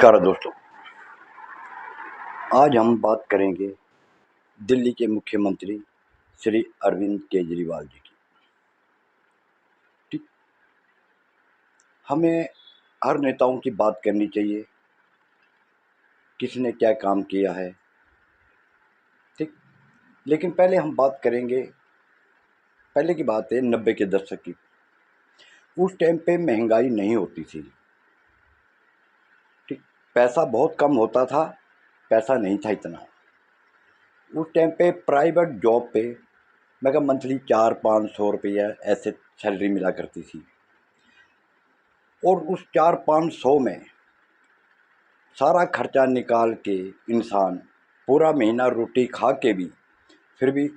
नमस्कार दोस्तों। आज हम बात करेंगे दिल्ली के मुख्यमंत्री श्री अरविंद केजरीवाल जी की। ठीक, हमें हर नेताओं की बात करनी चाहिए, किसने क्या काम किया है। ठीक, लेकिन पहले हम बात करेंगे, पहले की बात है 90 के दशक की। उस टाइम पे महंगाई नहीं होती थी। ठीक, पैसा बहुत कम होता था, पैसा नहीं था इतना। उस टाइम पे प्राइवेट जॉब पे मैं कहा मंथली 400-500 रुपया ऐसे सैलरी मिला करती थी, और उस 400-500 में सारा खर्चा निकाल के इंसान पूरा महीना रोटी खा के भी फिर भी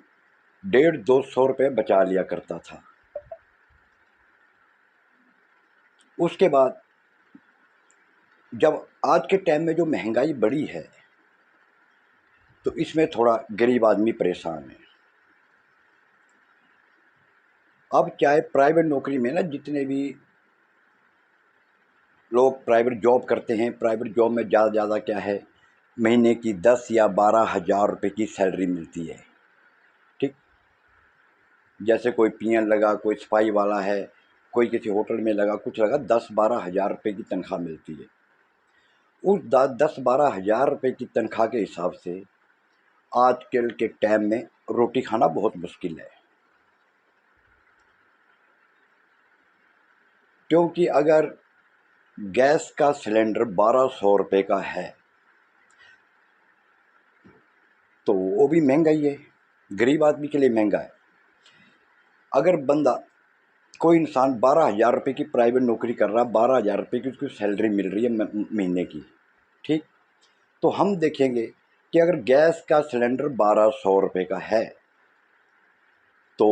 150-200 रुपये बचा लिया करता था। उसके बाद जब आज के टाइम में जो महंगाई बढ़ी है तो इसमें थोड़ा गरीब आदमी परेशान है। अब चाहे प्राइवेट नौकरी में ना, जितने भी लोग प्राइवेट जॉब करते हैं, प्राइवेट जॉब में ज़्यादा क्या है, महीने की 10 या 12 हज़ार रुपये की सैलरी मिलती है। ठीक, जैसे कोई पीएन लगा, कोई सफाई वाला है, कोई किसी होटल में लगा, कुछ लगा, 10-12 हज़ार रुपये की तनख्वाह मिलती है। उस 10-12 हज़ार रुपये की तनख्वाह के हिसाब से आजकल के टाइम में रोटी खाना बहुत मुश्किल है। क्योंकि अगर गैस का सिलेंडर 1200 रुपये का है तो वो भी महंगा ही है, गरीब आदमी के लिए महंगा है। अगर बंदा, कोई इंसान 12 हज़ार रुपये की प्राइवेट नौकरी कर रहा, 12 हज़ार रुपये की उसकी सैलरी मिल रही है महीने की। ठीक, तो हम देखेंगे कि अगर गैस का सिलेंडर 1200 रुपये का है तो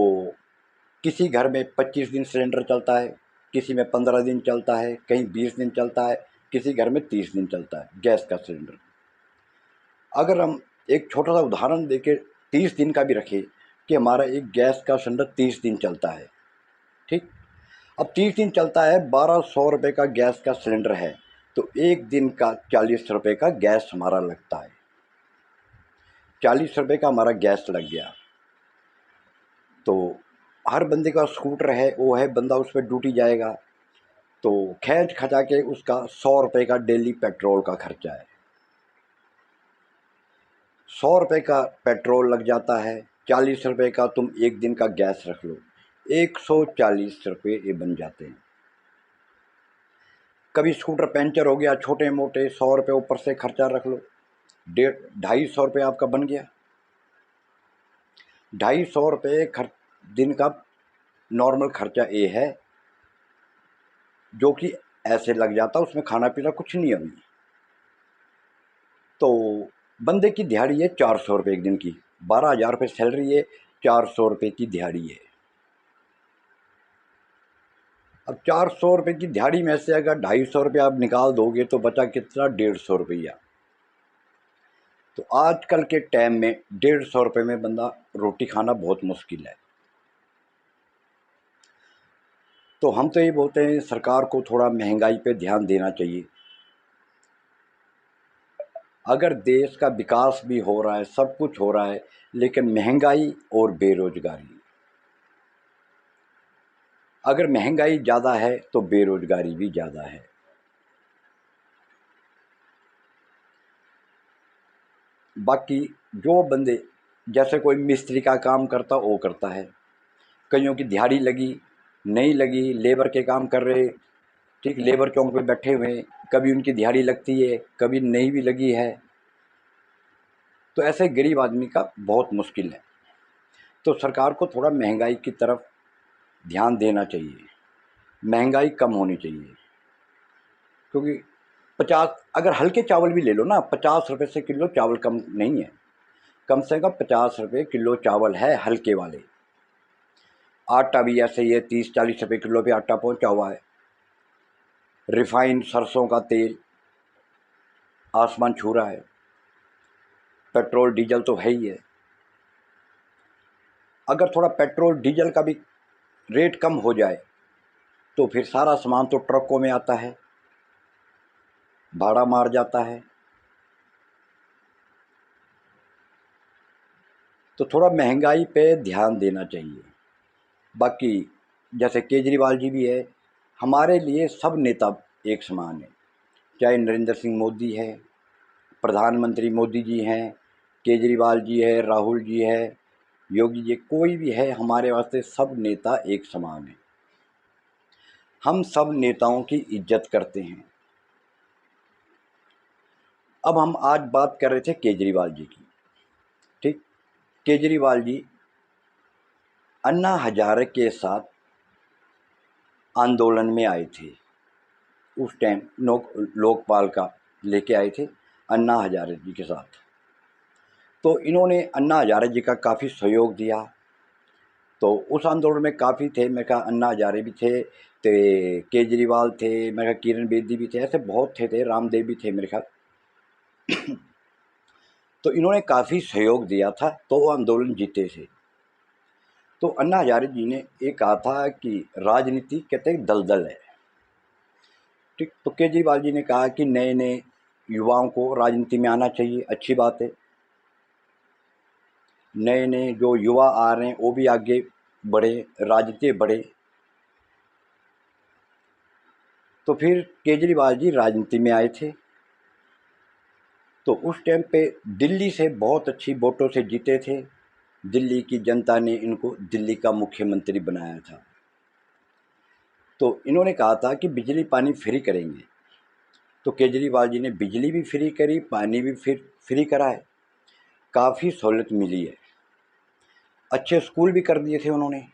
किसी घर में 25 दिन सिलेंडर चलता है, किसी में 15 दिन चलता है, कहीं 20 दिन चलता है, किसी घर में 30 दिन चलता है गैस का सिलेंडर। अगर हम एक छोटा सा उदाहरण देके 30 दिन का भी रखें कि हमारा एक गैस का सिलेंडर 30 दिन चलता है। ठीक, अब 30 दिन चलता है, 1200 रुपये का गैस का सिलेंडर है, तो एक दिन का 40 रुपये का गैस हमारा लगता है। 40 रुपये का हमारा गैस लग गया। तो हर बंदे का स्कूटर है, वो है, बंदा उस पर ड्यूटी जाएगा तो खींच खचा के उसका 100 रुपये का डेली पेट्रोल का खर्चा है। 100 रुपये का पेट्रोल लग जाता है, 40 रुपये का तुम एक दिन का गैस रख लो, 140 रुपये ये बन जाते हैं। कभी स्कूटर पंचर हो गया, छोटे मोटे 100 रुपये ऊपर से खर्चा रख लो, 150-250 रुपये आपका बन गया। 250 रुपये दिन का नॉर्मल खर्चा ये है, जो कि ऐसे लग जाता, उसमें खाना पीना कुछ नहीं है अभी। तो बंदे की दिहाड़ी है 400 रुपये एक दिन की, 12 हज़ार रुपये सैलरी है, 400 रुपये की दिहाड़ी है। अब 400 रुपये की दिहाड़ी में से अगर 250 रुपये आप निकाल दोगे तो बचा कितना, 150 रुपया। तो आजकल के टाइम में 150 रुपये में बंदा रोटी खाना बहुत मुश्किल है। तो हम तो ये बोलते हैं सरकार को थोड़ा महंगाई पे ध्यान देना चाहिए। अगर देश का विकास भी हो रहा है, सब कुछ हो रहा है, लेकिन महंगाई और बेरोजगारी, अगर महंगाई ज़्यादा है तो बेरोजगारी भी ज़्यादा है। बाकी जो बंदे, जैसे कोई मिस्त्री का काम करता वो करता है, कईयों की दिहाड़ी लगी, नहीं लगी, लेबर के काम कर रहे, ठीक, लेबर चौक पे बैठे हुए, कभी उनकी दिहाड़ी लगती है, कभी नहीं भी लगी है, तो ऐसे गरीब आदमी का बहुत मुश्किल है। तो सरकार को थोड़ा महंगाई की तरफ ध्यान देना चाहिए, महंगाई कम होनी चाहिए। क्योंकि 50, अगर हल्के चावल भी ले लो ना, 50 रुपये से किलो चावल कम नहीं है, कम से कम 50 रुपये किलो चावल है हल्के वाले। आटा भी ऐसे ही है, 30-40 रुपये किलो पे आटा पहुंचा हुआ है। रिफाइंड सरसों का तेल आसमान छू रहा है, पेट्रोल डीजल तो है ही है। अगर थोड़ा पेट्रोल डीजल का भी रेट कम हो जाए तो फिर सारा सामान तो ट्रकों में आता है, भाड़ा मार जाता है। तो थोड़ा महंगाई पे ध्यान देना चाहिए। बाकी जैसे केजरीवाल जी भी है, हमारे लिए सब नेता एक समान है, चाहे नरेंद्र सिंह मोदी है, प्रधानमंत्री मोदी जी हैं, केजरीवाल जी है, राहुल जी है, योगी जी, कोई भी है, हमारे वास्ते सब नेता एक समान है। हम सब नेताओं की इज्जत करते हैं। अब हम आज बात कर रहे थे केजरीवाल जी की, ठीक। केजरीवाल जी अन्ना हजारे के साथ आंदोलन में आए थे। उस टाइम लोकपाल का लेके आए थे अन्ना हजारे जी के साथ। तो इन्होंने अन्ना हजारे जी का काफ़ी सहयोग दिया। तो उस आंदोलन में काफ़ी थे, मैं कहा अन्ना हजारे भी थे, तो केजरीवाल थे, मैं कहा किरण बेदी भी थे, ऐसे बहुत थे रामदेव भी थे मेरे ख्याल। तो इन्होंने काफ़ी सहयोग दिया था, तो वो आंदोलन जीते थे। तो अन्ना हजारे जी ने ये कहा था कि राजनीति कहते हैं दलदल है, ठीक। तो केजरीवाल जी ने कहा कि नए नए युवाओं को राजनीति में आना चाहिए, अच्छी बात है। नए नए जो युवा आ रहे हैं वो भी आगे बढ़े, राजनीति बढ़े। तो फिर केजरीवाल जी राजनीति में आए थे। तो उस टाइम पे दिल्ली से बहुत अच्छी वोटों से जीते थे। दिल्ली की जनता ने इनको दिल्ली का मुख्यमंत्री बनाया था। तो इन्होंने कहा था कि बिजली पानी फ्री करेंगे। तो केजरीवाल जी ने बिजली भी फ्री करी, पानी भी फ्री करा है, काफ़ी सहूलत मिली है। अच्छे स्कूल भी कर दिए थे उन्होंने।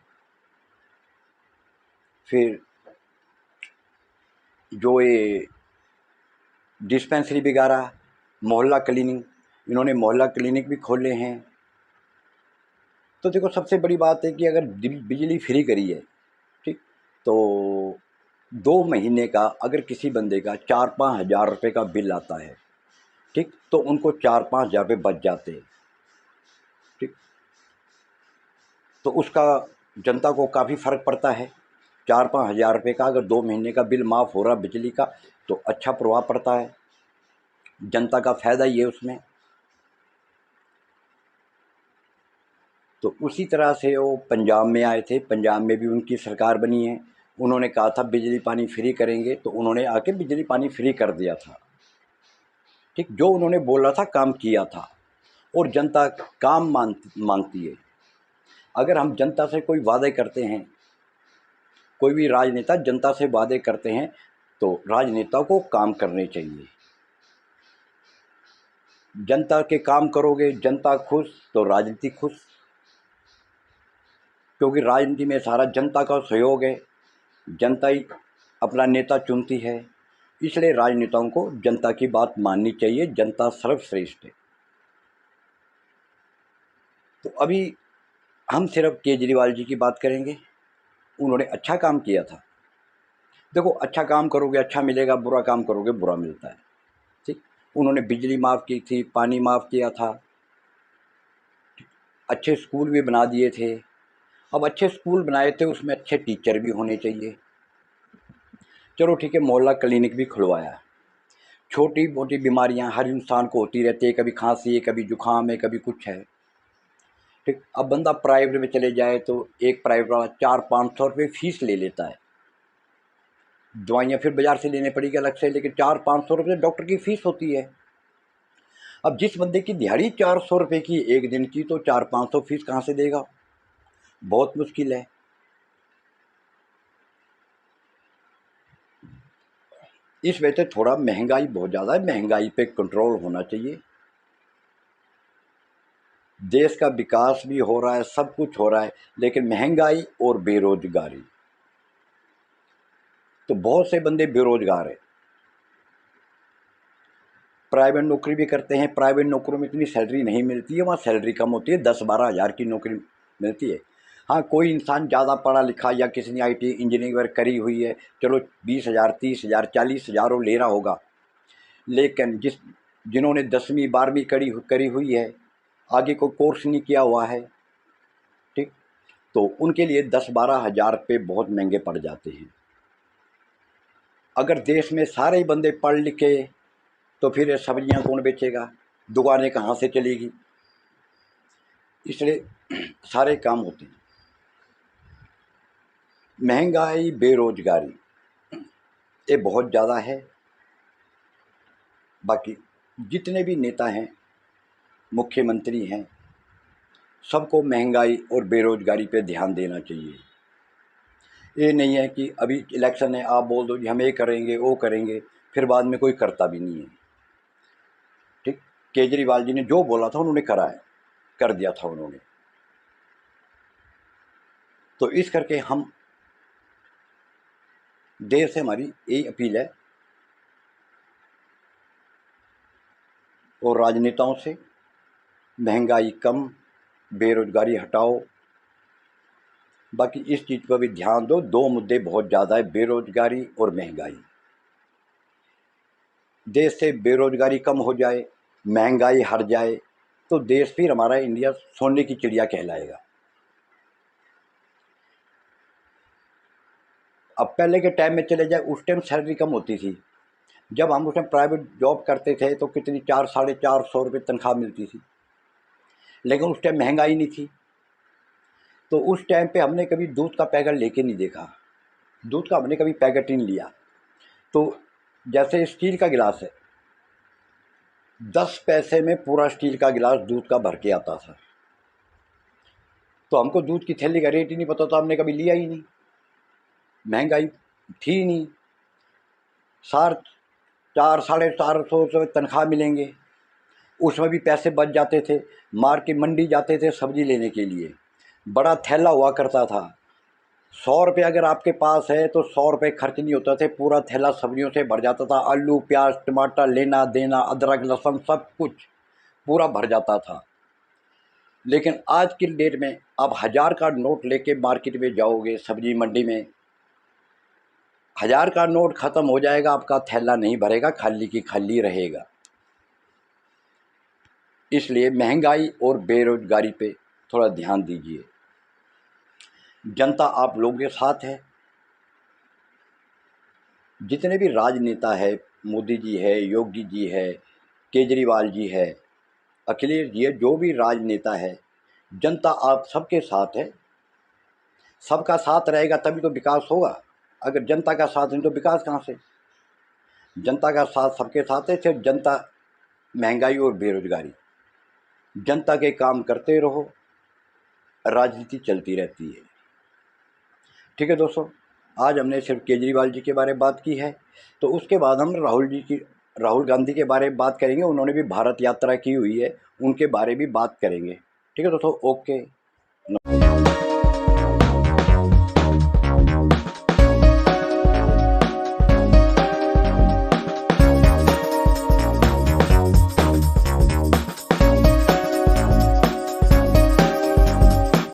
फिर जो ये डिस्पेंसरी वगैरह, मोहल्ला क्लिनिक, इन्होंने मोहल्ला क्लिनिक भी खोले हैं। तो देखो सबसे बड़ी बात है कि अगर बिजली फ्री करी है, ठीक, तो 2 महीने का अगर किसी बंदे का 4-5 हज़ार रुपये का बिल आता है, ठीक, तो उनको 4-5 हज़ार रुपये बच जाते हैं, ठीक। तो उसका जनता को काफ़ी फ़र्क पड़ता है। 4-5 हज़ार रुपये का अगर 2 महीने का बिल माफ़ हो रहा बिजली का, तो अच्छा प्रभाव पड़ता है, जनता का फ़ायदा ही है उसमें। तो उसी तरह से वो पंजाब में आए थे, पंजाब में भी उनकी सरकार बनी है। उन्होंने कहा था बिजली पानी फ्री करेंगे, तो उन्होंने आके बिजली पानी फ्री कर दिया था, ठीक। जो उन्होंने बोला था काम किया था, और जनता काम मांगती है। अगर हम जनता से कोई वादे करते हैं, कोई भी राजनेता जनता से वादे करते हैं, तो राजनेता को काम करने चाहिए। जनता के काम करोगे, जनता खुश तो राजनीति खुश, क्योंकि राजनीति में सारा जनता का सहयोग है, जनता ही अपना नेता चुनती है। इसलिए राजनेताओं को जनता की बात माननी चाहिए, जनता सर्वश्रेष्ठ है। तो अभी हम सिर्फ केजरीवाल जी की बात करेंगे। उन्होंने अच्छा काम किया था। देखो अच्छा काम करोगे अच्छा मिलेगा, बुरा काम करोगे बुरा मिलता है, ठीक। उन्होंने बिजली माफ़ की थी, पानी माफ़ किया था, अच्छे स्कूल भी बना दिए थे। अब अच्छे स्कूल बनाए थे, उसमें अच्छे टीचर भी होने चाहिए। चलो ठीक है, मोहल्ला क्लिनिक भी खुलवाया। छोटी मोटी बीमारियां हर इंसान को होती रहती है, कभी खांसी है, कभी जुकाम है, कभी कुछ है, ठीक। अब बंदा प्राइवेट में चले जाए तो एक प्राइवेट वाला 400-500 रुपये फीस ले लेता है। दवाइयाँ फिर बाज़ार से लेने पड़ेगी अलग से, लेकिन 400-500 रुपये डॉक्टर की फ़ीस होती है। अब जिस बंदे की दिहाड़ी 400 रुपये की एक दिन की, तो 400-500 फीस कहाँ से देगा? बहुत मुश्किल है। इस वजह से थोड़ा महंगाई बहुत ज़्यादा है, महंगाई पे कंट्रोल होना चाहिए। देश का विकास भी हो रहा है, सब कुछ हो रहा है, लेकिन महंगाई और बेरोजगारी, तो बहुत से बंदे बेरोजगार हैं। प्राइवेट नौकरी भी करते हैं, प्राइवेट नौकरियों में इतनी सैलरी नहीं मिलती है, वहाँ सैलरी कम होती है, 10-12 हज़ार की नौकरी मिलती है। हाँ, कोई इंसान ज़्यादा पढ़ा लिखा या किसी ने IT इंजीनियरिंग वगैरह करी हुई है, चलो 20,000, 30,000, 40,000 वो ले रहा होगा। लेकिन जिन्होंने 10वीं 12वीं करी हुई है, आगे कोई कोर्स नहीं किया हुआ है, ठीक, तो उनके लिए 10-12 हज़ार रुपये बहुत महंगे पड़ जाते हैं। अगर देश में सारे ही बंदे पढ़ लिखे तो फिर ये सब्जियां कौन बेचेगा, दुकानें कहाँ से चलेगी। इसलिए सारे काम होते हैं। महंगाई, बेरोजगारी ये बहुत ज़्यादा है। बाकी जितने भी नेता हैं, मुख्यमंत्री हैं, सबको महंगाई और बेरोजगारी पे ध्यान देना चाहिए। ये नहीं है कि अभी इलेक्शन है, आप बोल दो कि हम ये करेंगे वो करेंगे, फिर बाद में कोई करता भी नहीं है। ठीक, केजरीवाल जी ने जो बोला था उन्होंने करा है, कर दिया था उन्होंने। तो इस करके हम देर से हमारी यही अपील है और राजनेताओं से, महंगाई कम, बेरोजगारी हटाओ। बाकी इस चीज़ पर भी ध्यान दो, दो मुद्दे बहुत ज़्यादा है, बेरोजगारी और महंगाई। देश से बेरोजगारी कम हो जाए, महंगाई हट जाए, तो देश फिर हमारा इंडिया सोने की चिड़िया कहलाएगा। अब पहले के टाइम में चले जाए, उस टाइम सैलरी कम होती थी। जब हम उस टाइम प्राइवेट जॉब करते थे तो कितनी 400-450 रुपये तनख्वाह मिलती थी, लेकिन उस टाइम महंगाई नहीं थी। तो उस टाइम पे हमने कभी दूध का पैकेट लेके नहीं देखा, दूध का हमने कभी पैकेट ही नहीं लिया। तो जैसे स्टील का गिलास है, 10 पैसे में पूरा स्टील का गिलास दूध का भर के आता था। तो हमको दूध की थैली का रेट ही नहीं पता था, हमने कभी लिया ही नहीं, महंगाई थी ही नहीं। 400-450 रुपये तनख्वाह मिलेंगे, उसमें भी पैसे बच जाते थे। मार्केट मंडी जाते थे सब्जी लेने के लिए, बड़ा थैला हुआ करता था। 100 रुपये अगर आपके पास है तो 100 रुपये खर्च नहीं होता थे, पूरा थैला सब्जियों से भर जाता था। आलू, प्याज, टमाटर, लेना देना, अदरक, लहसुन, सब कुछ पूरा भर जाता था। लेकिन आज की डेट में आप 1000 का नोट लेके मार्केट में जाओगे, सब्जी मंडी में, 1000 का नोट ख़त्म हो जाएगा, आपका थैला नहीं भरेगा, खाली की खाली रहेगा। इसलिए महंगाई और बेरोजगारी पे थोड़ा ध्यान दीजिए। जनता आप लोगों के साथ है। जितने भी राजनेता है, मोदी जी है, योगी जी है, केजरीवाल जी है, अखिलेश जी है, जो भी राजनेता है, जनता आप सबके साथ है। सबका साथ रहेगा तभी तो विकास होगा। अगर जनता का साथ नहीं तो विकास कहाँ से। जनता का साथ सबके साथ है। सिर्फ जनता, महंगाई और बेरोजगारी, जनता के काम करते रहो, राजनीति चलती रहती है। ठीक है दोस्तों, आज हमने सिर्फ केजरीवाल जी के बारे में बात की है। तो उसके बाद हम राहुल गांधी के बारे में बात करेंगे। उन्होंने भी भारत यात्रा की हुई है, उनके बारे में भी बात करेंगे। ठीक है दोस्तों, ओके।